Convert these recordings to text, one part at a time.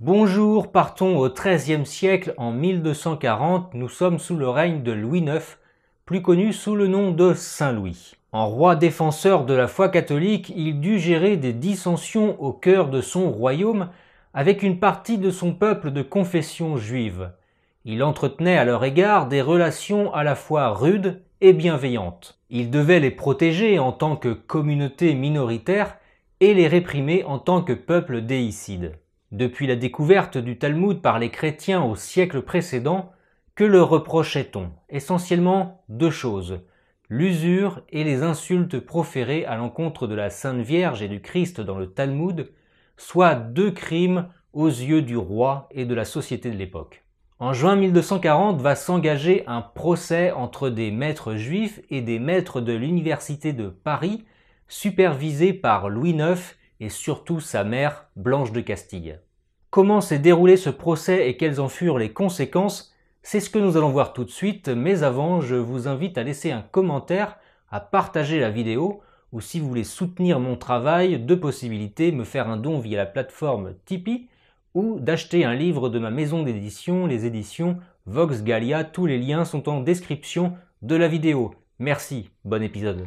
Bonjour, partons au XIIIe siècle. En 1240, nous sommes sous le règne de Louis IX, plus connu sous le nom de Saint Louis. En roi défenseur de la foi catholique, il dut gérer des dissensions au cœur de son royaume avec une partie de son peuple de confession juive. Il entretenait à leur égard des relations à la fois rudes et bienveillantes. Il devait les protéger en tant que communauté minoritaire et les réprimer en tant que peuple déicide. Depuis la découverte du Talmud par les chrétiens au siècle précédent, que leur reprochait-on? Essentiellement deux choses, l'usure et les insultes proférées à l'encontre de la Sainte Vierge et du Christ dans le Talmud, soit deux crimes aux yeux du roi et de la société de l'époque. En juin 1240 va s'engager un procès entre des maîtres juifs et des maîtres de l'université de Paris, supervisé par Louis IX et surtout sa mère, Blanche de Castille. Comment s'est déroulé ce procès et quelles en furent les conséquences? C'est ce que nous allons voir tout de suite, mais avant, je vous invite à laisser un commentaire, à partager la vidéo, ou si vous voulez soutenir mon travail, deux possibilités, me faire un don via la plateforme Tipeee, ou d'acheter un livre de ma maison d'édition, les éditions Vox Gallia. Tous les liens sont en description de la vidéo. Merci, bon épisode.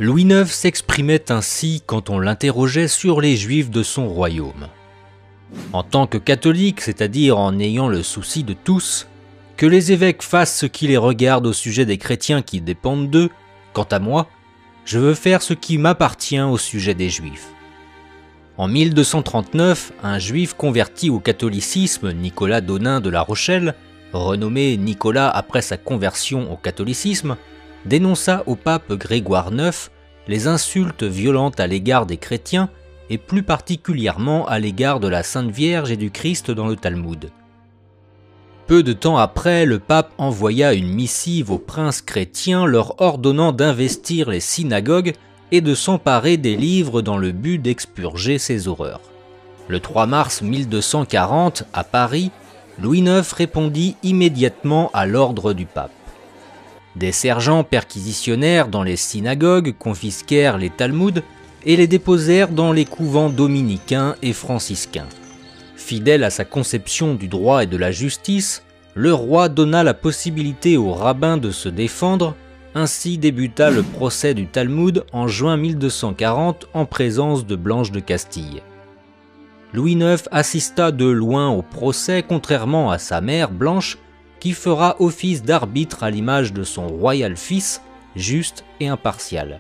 Louis IX s'exprimait ainsi quand on l'interrogeait sur les Juifs de son royaume. En tant que catholique, c'est-à-dire en ayant le souci de tous, que les évêques fassent ce qui les regarde au sujet des chrétiens qui dépendent d'eux, quant à moi, je veux faire ce qui m'appartient au sujet des Juifs. En 1239, un Juif converti au catholicisme, Nicolas d'Onin de La Rochelle, renommé Nicolas après sa conversion au catholicisme, dénonça au pape Grégoire IX les insultes violentes à l'égard des chrétiens et plus particulièrement à l'égard de la Sainte Vierge et du Christ dans le Talmud. Peu de temps après, le pape envoya une missive aux princes chrétiens leur ordonnant d'investir les synagogues et de s'emparer des livres dans le but d'expurger ces horreurs. Le 3 mars 1240, à Paris, Louis IX répondit immédiatement à l'ordre du pape. Des sergents perquisitionnaires dans les synagogues confisquèrent les Talmuds et les déposèrent dans les couvents dominicains et franciscains. Fidèle à sa conception du droit et de la justice, le roi donna la possibilité aux rabbins de se défendre, ainsi débuta le procès du Talmud en juin 1240 en présence de Blanche de Castille. Louis IX assista de loin au procès contrairement à sa mère Blanche, qui fera office d'arbitre à l'image de son royal fils, juste et impartial.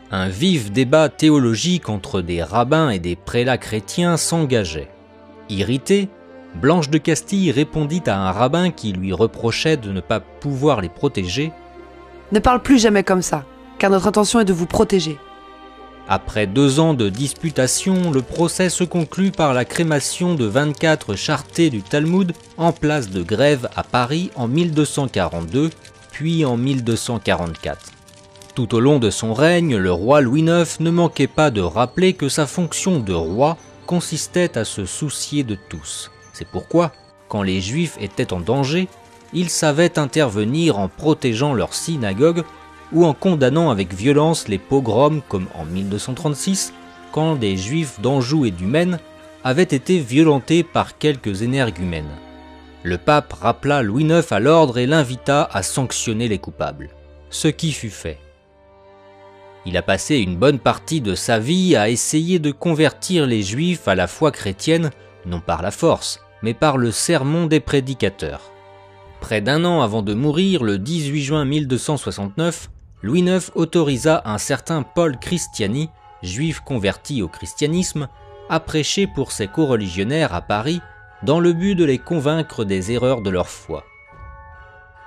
Un vif débat théologique entre des rabbins et des prélats chrétiens s'engageait. Irritée, Blanche de Castille répondit à un rabbin qui lui reprochait de ne pas pouvoir les protéger. « Ne parle plus jamais comme ça, car notre intention est de vous protéger. » Après 2 ans de disputation, le procès se conclut par la crémation de 24 chartés du Talmud en place de Grève à Paris en 1242, puis en 1244. Tout au long de son règne, le roi Louis IX ne manquait pas de rappeler que sa fonction de roi consistait à se soucier de tous. C'est pourquoi, quand les Juifs étaient en danger, il savait intervenir en protégeant leurs synagogues ou en condamnant avec violence les pogroms comme en 1236, quand des Juifs d'Anjou et du Maine avaient été violentés par quelques énergumènes. Le pape rappela Louis IX à l'ordre et l'invita à sanctionner les coupables, ce qui fut fait. Il a passé une bonne partie de sa vie à essayer de convertir les Juifs à la foi chrétienne, non par la force, mais par le sermon des prédicateurs. Près d'1 an avant de mourir, le 18 juin 1269, Louis IX autorisa un certain Paul Christiani, juif converti au christianisme, à prêcher pour ses coreligionnaires à Paris dans le but de les convaincre des erreurs de leur foi.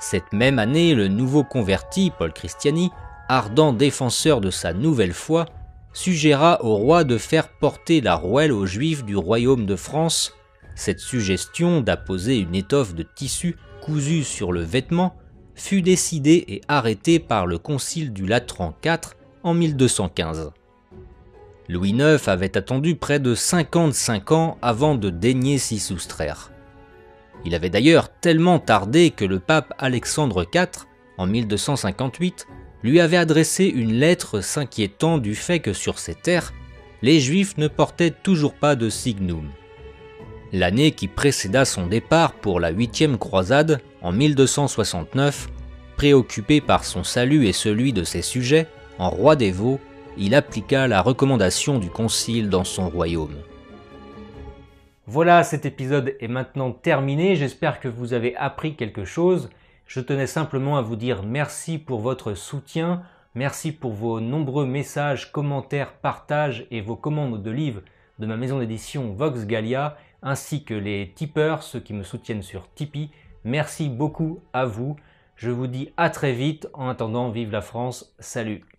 Cette même année, le nouveau converti, Paul Christiani, ardent défenseur de sa nouvelle foi, suggéra au roi de faire porter la rouelle aux Juifs du royaume de France. Cette suggestion d'apposer une étoffe de tissu cousue sur le vêtement fut décidée et arrêtée par le concile du Latran IV en 1215. Louis IX avait attendu près de 55 ans avant de daigner s'y soustraire. Il avait d'ailleurs tellement tardé que le pape Alexandre IV, en 1258, lui avait adressé une lettre s'inquiétant du fait que sur ces terres, les Juifs ne portaient toujours pas de signum. L'année qui précéda son départ pour la 8e croisade, en 1269, préoccupé par son salut et celui de ses sujets, en roi dévot, il appliqua la recommandation du concile dans son royaume. Voilà, cet épisode est maintenant terminé, j'espère que vous avez appris quelque chose. Je tenais simplement à vous dire merci pour votre soutien, merci pour vos nombreux messages, commentaires, partages et vos commandes de livres de ma maison d'édition Vox Gallia, ainsi que les tipeurs, ceux qui me soutiennent sur Tipeee. Merci beaucoup à vous. Je vous dis à très vite. En attendant, vive la France. Salut!